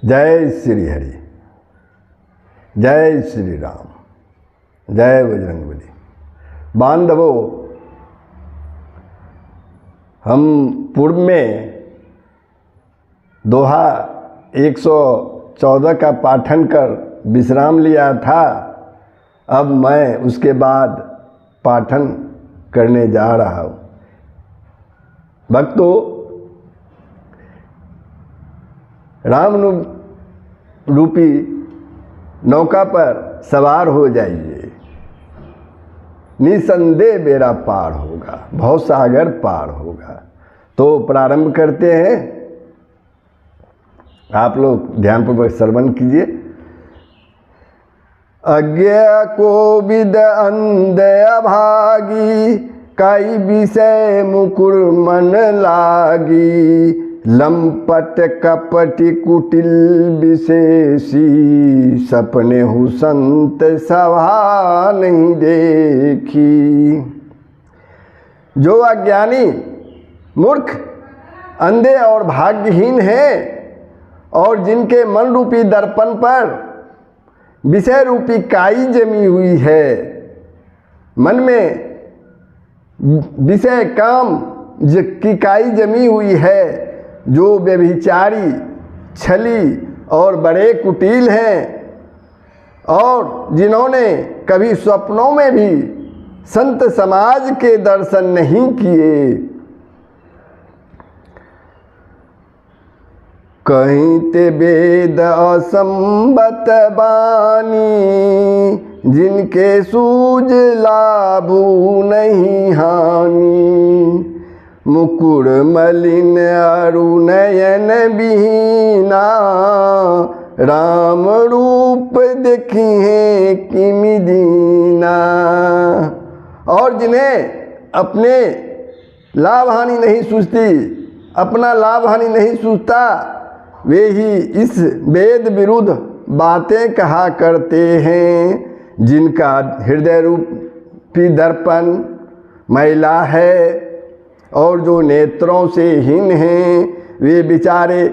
जय श्री हरि, जय श्री राम, जय बजरंगबली। बांधवों, हम पूर्व में दोहा 114 का पाठन कर विश्राम लिया था। अब मैं उसके बाद पाठन करने जा रहा हूँ। भक्तों, राम रूपी नौका पर सवार हो जाइए, निसंदेह बेड़ा पार होगा, भवसागर पार होगा। तो प्रारंभ करते हैं। आप लोग ध्यानपूर्वक श्रवण कीजिए। अज्ञा को विद अंध अभागी, कई विषय मुकुर मन लागी। लंपट कपटि कुटिल विशेषी, सपने हु संत सभा नहीं देखी। जो अज्ञानी, मूर्ख, अंधे और भाग्यहीन हैं और जिनके मन रूपी दर्पण पर विषय रूपी काई जमी हुई है, मन में विषय काम की काई जमी हुई है, जो व्यभिचारी, छली और बड़े कुटिल हैं और जिन्होंने कभी स्वप्नों में भी संत समाज के दर्शन नहीं किए। कहीं ते वेद असंबत बानी, जिनके सूझ लाभू नहीं हानि। मुकुर मलिन अरु नयन बिहीना, राम रूप देखी है किमि दीना। और जिन्हें अपने लाभ हानि नहीं सूझती, अपना लाभ हानि नहीं सूझता, वे ही इस वेद विरुद्ध बातें कहा करते हैं। जिनका हृदय रूपी दर्पण मैला है और जो नेत्रों से हीन हैं, वे बेचारे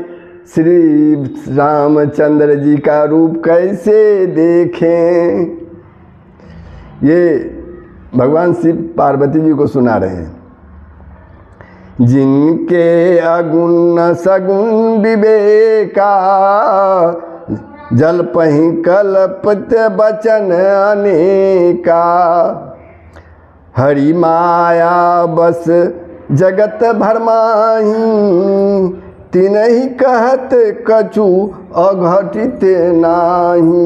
श्री रामचंद्र जी का रूप कैसे देखें। ये भगवान शिव पार्वती जी को सुना रहे हैं। जिनके अगुण सगुण विवेका, जल पहि कल्पित बचन अनेका। हरि माया बस जगत भरमाही, तिनहि कहत कछु अघटित नाही।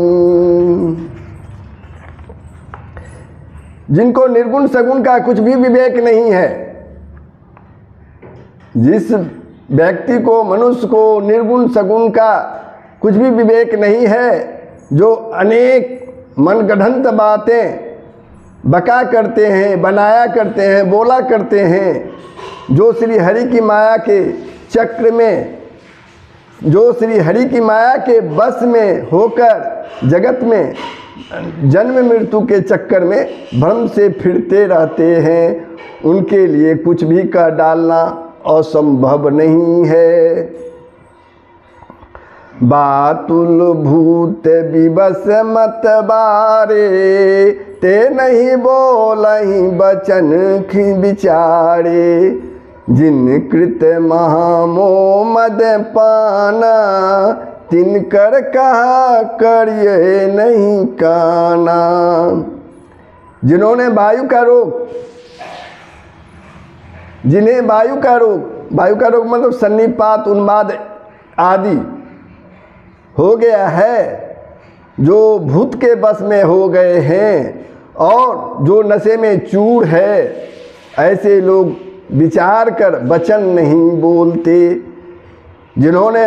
जिनको निर्गुण सगुण का कुछ भी विवेक नहीं है, जिस व्यक्ति को, मनुष्य को निर्गुण सगुण का कुछ भी विवेक नहीं है, जो अनेक मनगढ़ंत बातें बका करते हैं, बनाया करते हैं, बोला करते हैं, जो श्री हरि की माया के चक्र में, जो श्री हरि की माया के बस में होकर जगत में जन्म मृत्यु के चक्कर में भ्रम से फिरते रहते हैं, उनके लिए कुछ भी कर डालना असंभव नहीं है। बातुल भूत विवश मत बारे, ते नहीं बोलहि बचन खि विचारे। जिन कृत महामोह मद पाना, तिनकर कहा करिए नहीं काना। जिन्होंने वायु का रोग, जिन्हें वायु का रोग मतलब सन्निपात, उन्माद आदि हो गया है, जो भूत के बस में हो गए हैं और जो नशे में चूर है, ऐसे लोग विचार कर वचन नहीं बोलते। जिन्होंने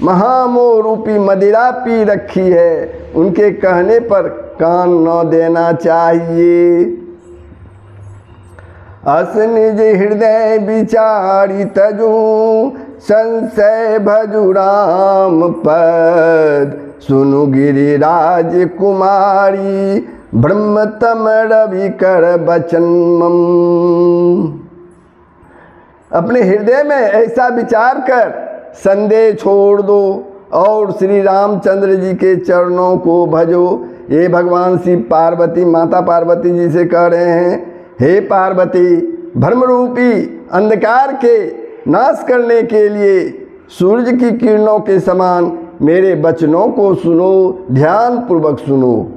महामोह रूपी मदिरा पी रखी है, उनके कहने पर कान न देना चाहिए। अस निज हृदय विचारी तजू, संशय भजु राम पद। सुनु गिरिराज कुमारी, ब्रह्मतम रवि कर बचन मम। अपने हृदय में ऐसा विचार कर संदेह छोड़ दो और श्री रामचंद्र जी के चरणों को भजो। ये भगवान शिव पार्वती, माता पार्वती जी से कह रहे हैं, हे पार्वती, भ्रम रूपी अंधकार के नाश करने के लिए सूरज की किरणों के समान मेरे वचनों को सुनो, ध्यान पूर्वक सुनो।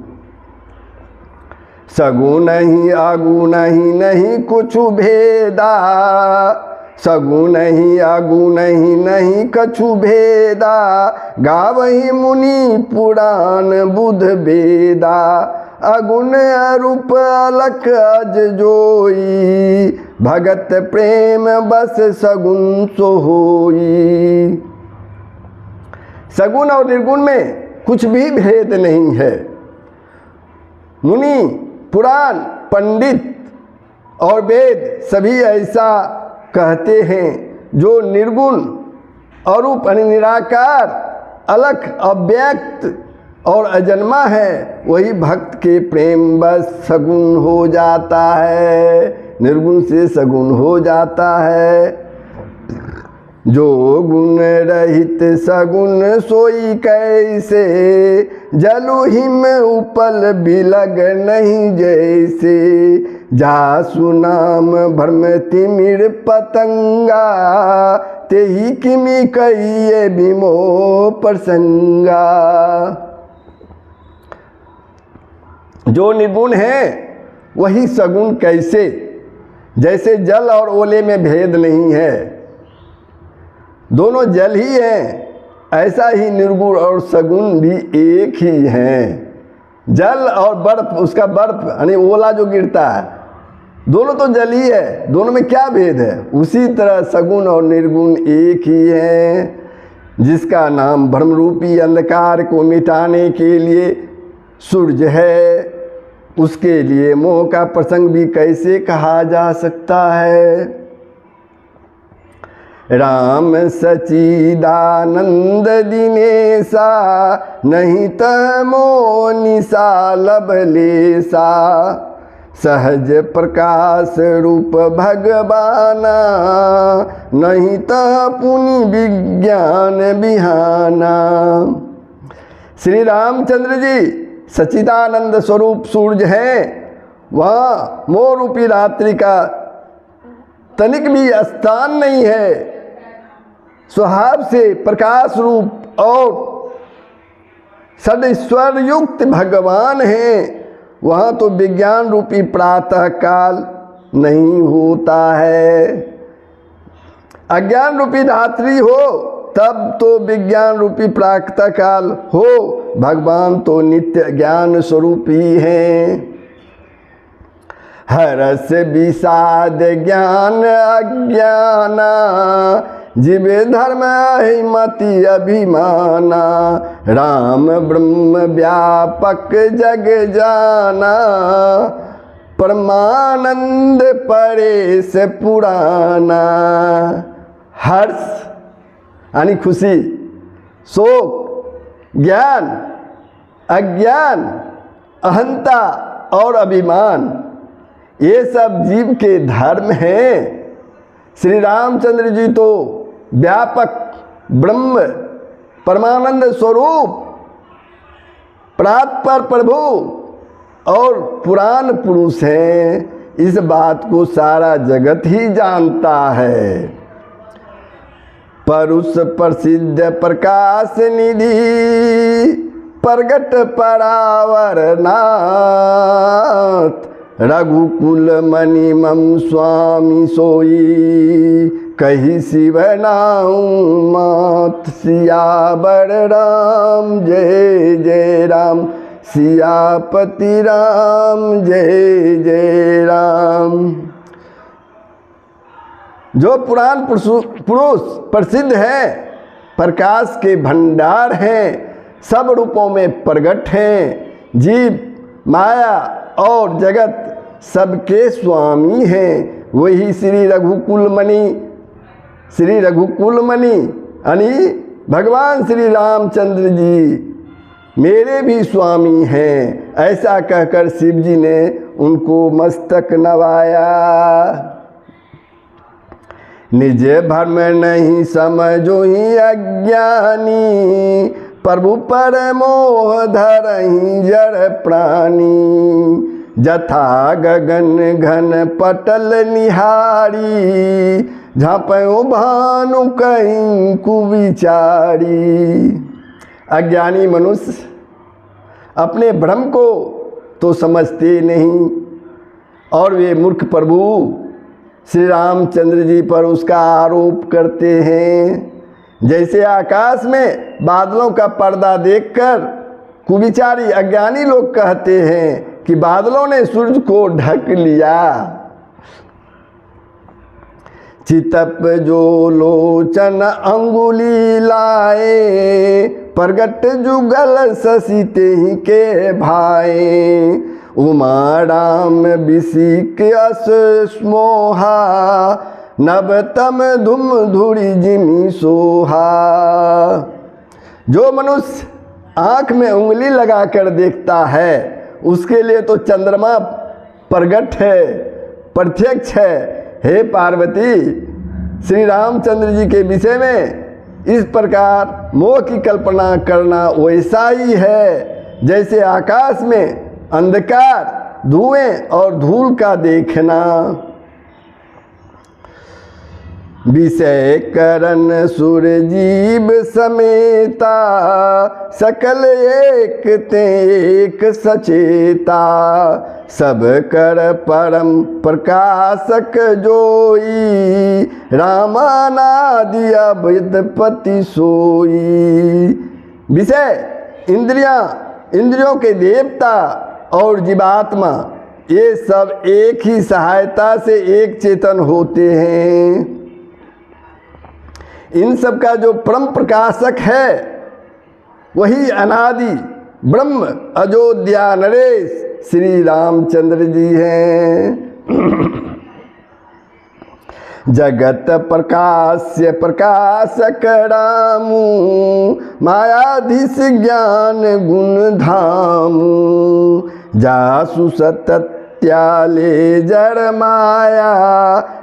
सगुन नहीं अगुन नहीं, नहीं कुछ भेदा, सगुन नहीं अगुन नहीं, नहीं कछु भेदा, गावही मुनि पुराण बुध वेदा, अगुण अरूप अलख अज जोई, भगत प्रेम बस सगुन सो होई। सगुण और निर्गुण में कुछ भी भेद नहीं है। मुनि, पुराण, पंडित और वेद सभी ऐसा कहते हैं। जो निर्गुण, अरूप यानी निराकार, अलख, अव्यक्त और अजन्मा है, वही भक्त के प्रेम बस सगुण हो जाता है, निर्गुण से सगुण हो जाता है। जो गुण रहित सगुण सोई कैसे, जलु हिम उपल बिलग नहीं जैसे, जासु नाम भ्रम तिमिर पतंगा, तेहि किमि कहिए बिमो प्रसंगा। जो निर्गुण है वही सगुण कैसे, जैसे जल और ओले में भेद नहीं है, दोनों जल ही हैं, ऐसा ही निर्गुण और सगुण भी एक ही हैं। जल और बर्फ, उसका बर्फ यानी ओला जो गिरता है, दोनों तो जल ही है, दोनों में क्या भेद है। उसी तरह सगुण और निर्गुण एक ही हैं। जिसका नाम भ्रमरूपी अंधकार को मिटाने के लिए सूरज है, उसके लिए मोह का प्रसंग भी कैसे कहा जा सकता है। राम सचिदानंद दिनेसा, नहीं तमो निसा लभलेसा, सहज प्रकाश रूप भगवाना, नहीं त पुनि विज्ञान बिहाना। श्री रामचंद्र जी सचिदानंद स्वरूप सूरज हैं। वहाँ मोह रूपी रात्रि का तनिक भी स्थान नहीं है। स्वभाव से प्रकाश रूप और सदैश्वर युक्त भगवान हैं। वहाँ तो विज्ञान रूपी प्रातः काल नहीं होता है। अज्ञान रूपी रात्रि हो तब तो विज्ञान रूपी प्रातः काल हो। भगवान तो नित्य ज्ञान स्वरूप ही हैं। हरस विषाद ज्ञान अज्ञाना, जीव धर्म हिमति अभिमाना, राम ब्रह्म व्यापक जग जाना, परमानंद परेश पुराना। हर्ष यानी खुशी, शोक, ज्ञान, अज्ञान, अहंता और अभिमान, ये सब जीव के धर्म हैं। श्री रामचंद्र जी तो व्यापक ब्रह्म परमानंद स्वरूप परात्पर प्रभु और पुराण पुरुष हैं। इस बात को सारा जगत ही जानता है। परुष प्रसिद्ध प्रकाश निधि, प्रगट परावर नाथ, रघुकुल मणि मम स्वामी सोई, कही शिव नाम मात। सियावर राम जय जय राम, सियापति राम जय जय राम। जो पुराण पुरुष प्रसिद्ध है, प्रकाश के भंडार हैं, सब रूपों में प्रगट हैं। जीव, माया और जगत सबके स्वामी हैं। वही श्री रघुकुल मणि यानी भगवान श्री रामचंद्र जी मेरे भी स्वामी हैं। ऐसा कहकर शिव जी ने उनको मस्तक नवाया। निज भ्रम नहीं समझो ही अज्ञानी, प्रभु पर मोह धरहि जड़ प्राणी। जथा गगन घन पटल निहारी, झाँपयो भानु कहीं कुविचारी। अज्ञानी मनुष्य अपने भ्रम को तो समझते नहीं और वे मूर्ख प्रभु श्री रामचंद्र जी पर उसका आरोप करते हैं। जैसे आकाश में बादलों का पर्दा देखकर कुविचारी अज्ञानी लोग कहते हैं कि बादलों ने सूरज को ढक लिया। चितप जो लोचन अंगुली लाए, प्रगट जुगल शशि तेहि के भाए। उमा राम बिसिक अस मोहा, नवतम धुम धुरी जिमि सोहा। जो मनुष्य आँख में उंगली लगाकर देखता है उसके लिए तो चंद्रमा प्रगट है, प्रत्यक्ष है। हे पार्वती, श्री रामचंद्र जी के विषय में इस प्रकार मोह की कल्पना करना वैसा ही है जैसे आकाश में अंधकार, धुएं और धूल का देखना। विषय करण सुर जीव समेता, सकल एक ते एक सचेता। सब कर परम प्रकाशक जोई, रामानादि अभेदपति सोई। विषय इंद्रियों के देवता और जीवात्मा ये सब एक ही सहायता से एक चेतन होते हैं। इन सब का जो परम प्रकाशक है वही अनादि ब्रह्म अयोध्या नरेश श्री रामचंद्र जी हैं। जगत प्रकाश्य प्रकाशक रामू, मायाधीश ज्ञान गुण धामू। जासु सत्याले जड़ माया,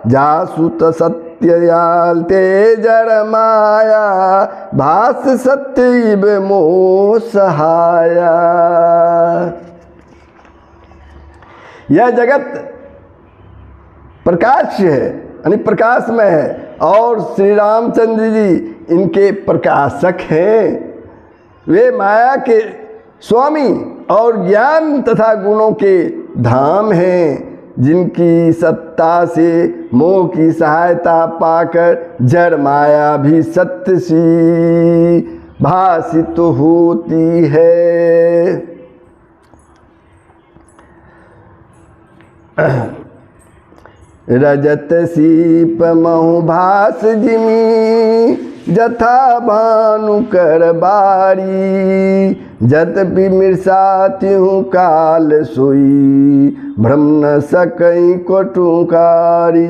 जासु सत्याल ते जड़ माया। भास सत्यव मोह सहाया। यह जगत प्रकाश है यानी प्रकाश में है और श्री रामचंद्र जी इनके प्रकाशक हैं। वे माया के स्वामी और ज्ञान तथा गुणों के धाम हैं, जिनकी सत्ता से मोह की सहायता पाकर जड़ माया भी सत्य सी भासित होती है। रजत सीप महु भास जिमी, जथा भानु कर बारी। जत बिमिरसाती हूँ काल सोई, भ्रम न सकई कटुकारी।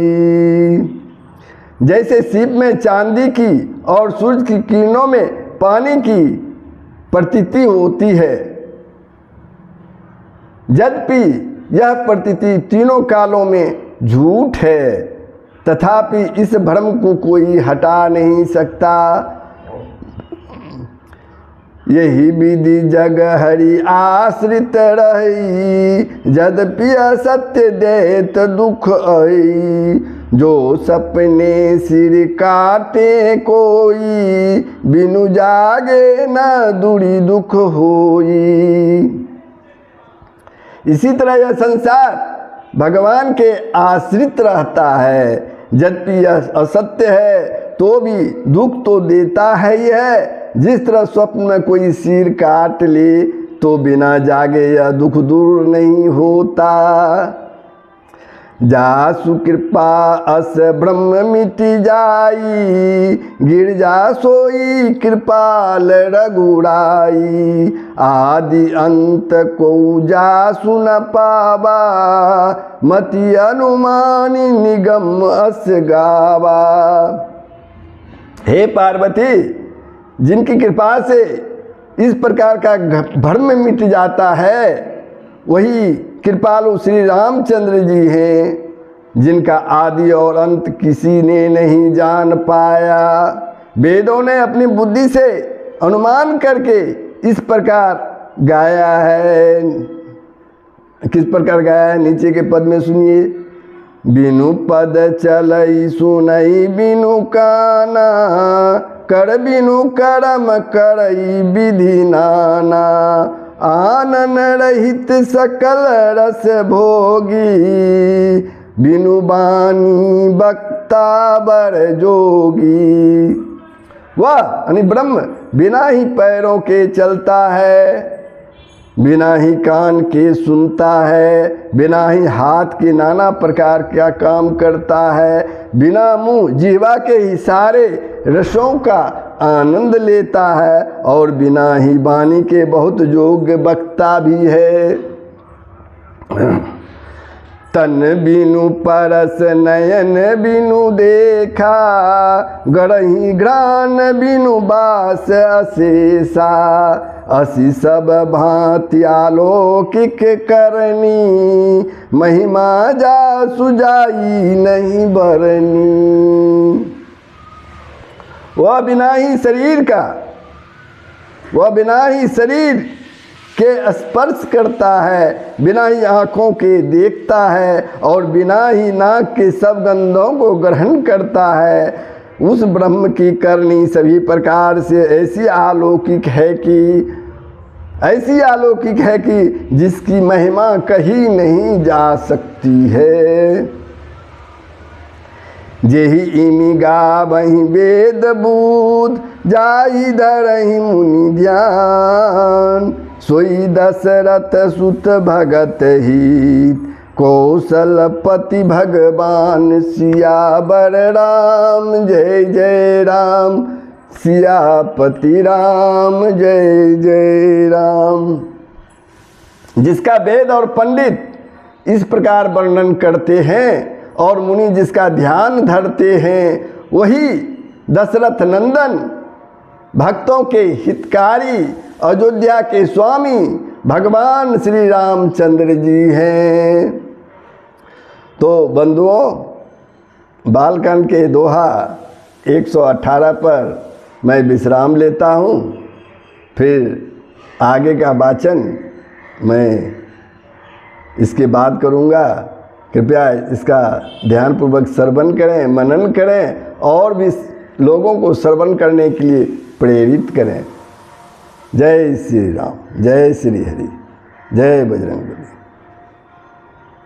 जैसे सीप में चांदी की और सूरज की किरणों में पानी की प्रतीति होती है, यद्यपि यह प्रतीति तीनों कालों में झूठ है, तथापि इस भ्रम को कोई हटा नहीं सकता। यही विधि जग हरि आश्रित रही, यद्यपि असत्य देत दुख आई। जो सपने सिर काटे कोई, बिनु जागे न दूरी दुख होई। इसी तरह यह संसार भगवान के आश्रित रहता है, यद्यपि यह असत्य है तो भी दुख तो देता है ही है। जिस तरह स्वप्न में कोई सिर काट ले तो बिना जागे यह दुख दूर नहीं होता। जासु कृपा अस ब्रह्म मिट जाई, गिरजा सोई कृपाल रघुराई। आदि अंत को जासु न पावा, मति अनुमानी निगम अस गावा। हे पार्वती, जिनकी कृपा से इस प्रकार का भ्रम मिट जाता है वही कृपालु श्री रामचंद्र जी हैं। जिनका आदि और अंत किसी ने नहीं जान पाया। वेदों ने अपनी बुद्धि से अनुमान करके इस प्रकार गाया है। किस प्रकार गाया है, नीचे के पद में सुनिए। बिनु पद चलई सुनई बिनु काना, कर बिनु करम करई विधि नाना। आनन रहित सकल रस भोगी, बिनु बानी बक्ता बर जोगी। वह यानी ब्रह्म बिना ही पैरों के चलता है, बिना ही कान के सुनता है, बिना ही हाथ के नाना प्रकार का काम करता है, बिना मुंह जिह्वा के ही सारे रसों का आनंद लेता है और बिना ही वाणी के बहुत योग्य वक्ता भी है। तन बिनु परस नयन बिनु देखा, गढ़ही घ्राण बिनु बास अशेषा। असी सब भांति अलौकिक करनी, महिमा जा सुजाई नहीं बरनी। वह बिना ही शरीर का, वह बिना ही शरीर के स्पर्श करता है, बिना ही आँखों के देखता है और बिना ही नाक के सब गंधों को ग्रहण करता है। उस ब्रह्म की करनी सभी प्रकार से ऐसी अलौकिक है कि जिसकी महिमा कही नहीं जा सकती है। जेहि इमि गावहि वेद बूध, जाई धरहि मुनि ध्यान। सोई दशरथ सुत भगत हित, कौशलपति भगवान सियावर राम। जय जय राम, सियापति राम जय जय राम। जिसका वेद और पंडित इस प्रकार वर्णन करते हैं और मुनि जिसका ध्यान धरते हैं, वही दशरथ नंदन भक्तों के हितकारी अयोध्या के स्वामी भगवान श्री रामचंद्र जी हैं। तो बंधुओं, बालकांड के दोहा 118 पर मैं विश्राम लेता हूँ। फिर आगे का वाचन मैं इसके बाद करूँगा। कृपया इसका ध्यानपूर्वक श्रवण करें, मनन करें और भी लोगों को श्रवण करने के लिए प्रेरित करें। जय श्री राम, जय श्री हरि, जय बजरंगबली।